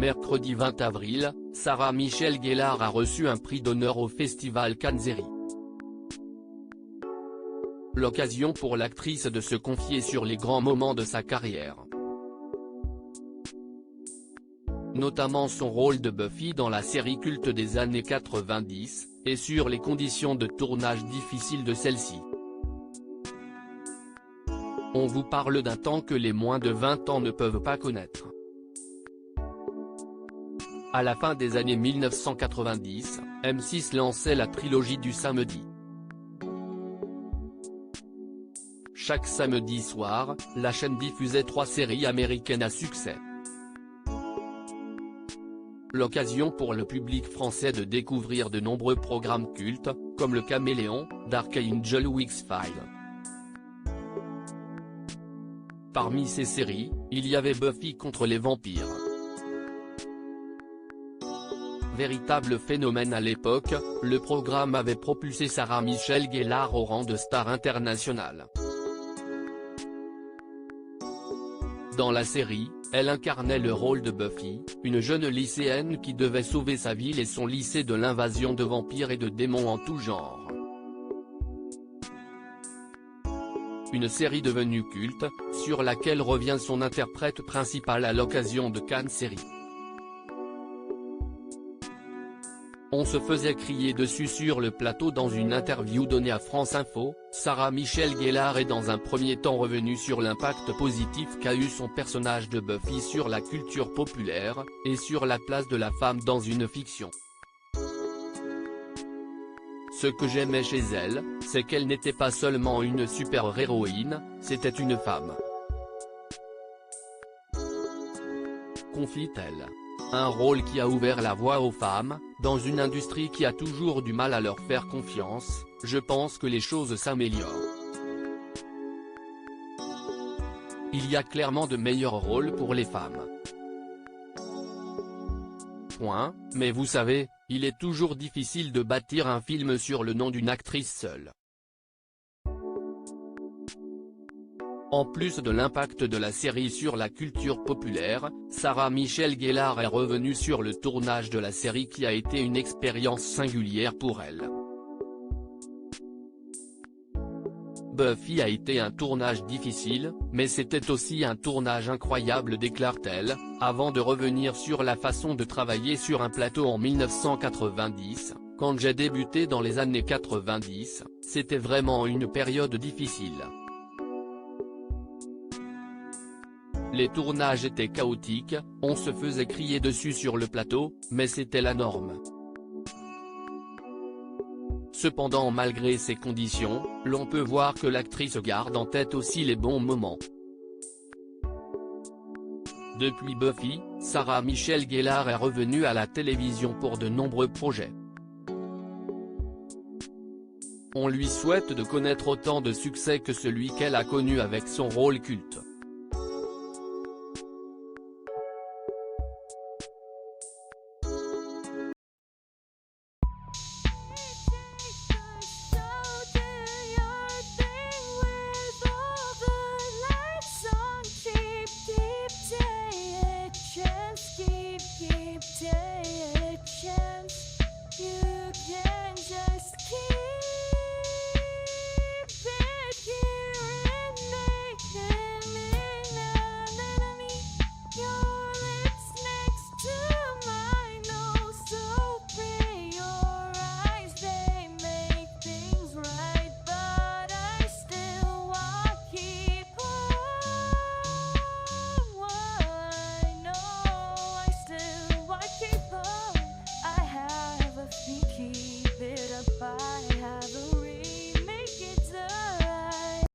Mercredi 20 avril, Sarah Michelle Gellar a reçu un prix d'honneur au festival Cannes Série. L'occasion pour l'actrice de se confier sur les grands moments de sa carrière. Notamment son rôle de Buffy dans la série culte des années 90, et sur les conditions de tournage difficiles de celle-ci. On vous parle d'un temps que les moins de 20 ans ne peuvent pas connaître. À la fin des années 1990, M6 lançait la trilogie du samedi. Chaque samedi soir, la chaîne diffusait 3 séries américaines à succès. L'occasion pour le public français de découvrir de nombreux programmes cultes, comme Le Caméléon, Dark Angel ou X-Files. Parmi ces séries, il y avait Buffy contre les vampires. Véritable phénomène à l'époque, le programme avait propulsé Sarah Michelle Gellar au rang de star internationale. Dans la série, elle incarnait le rôle de Buffy, une jeune lycéenne qui devait sauver sa ville et son lycée de l'invasion de vampires et de démons en tout genre. Une série devenue culte, sur laquelle revient son interprète principal à l'occasion de Cannes Série. On se faisait crier dessus sur le plateau. Dans une interview donnée à France Info, Sarah Michelle Gellar est dans un premier temps revenue sur l'impact positif qu'a eu son personnage de Buffy sur la culture populaire, et sur la place de la femme dans une fiction. Ce que j'aimais chez elle, c'est qu'elle n'était pas seulement une super-héroïne, c'était une femme. Confie-t-elle. Un rôle qui a ouvert la voie aux femmes, dans une industrie qui a toujours du mal à leur faire confiance. Je pense que les choses s'améliorent. Il y a clairement de meilleurs rôles pour les femmes. Mais vous savez, il est toujours difficile de bâtir un film sur le nom d'une actrice seule. En plus de l'impact de la série sur la culture populaire, Sarah Michelle Gellar est revenue sur le tournage de la série qui a été une expérience singulière pour elle. Buffy a été un tournage difficile, mais c'était aussi un tournage incroyable, déclare-t-elle, avant de revenir sur la façon de travailler sur un plateau en 1990. Quand j'ai débuté dans les années 90, c'était vraiment une période difficile. Les tournages étaient chaotiques, on se faisait crier dessus sur le plateau, mais c'était la norme. Cependant, malgré ces conditions, l'on peut voir que l'actrice garde en tête aussi les bons moments. Depuis Buffy, Sarah Michelle Gellar est revenue à la télévision pour de nombreux projets. On lui souhaite de connaître autant de succès que celui qu'elle a connu avec son rôle culte.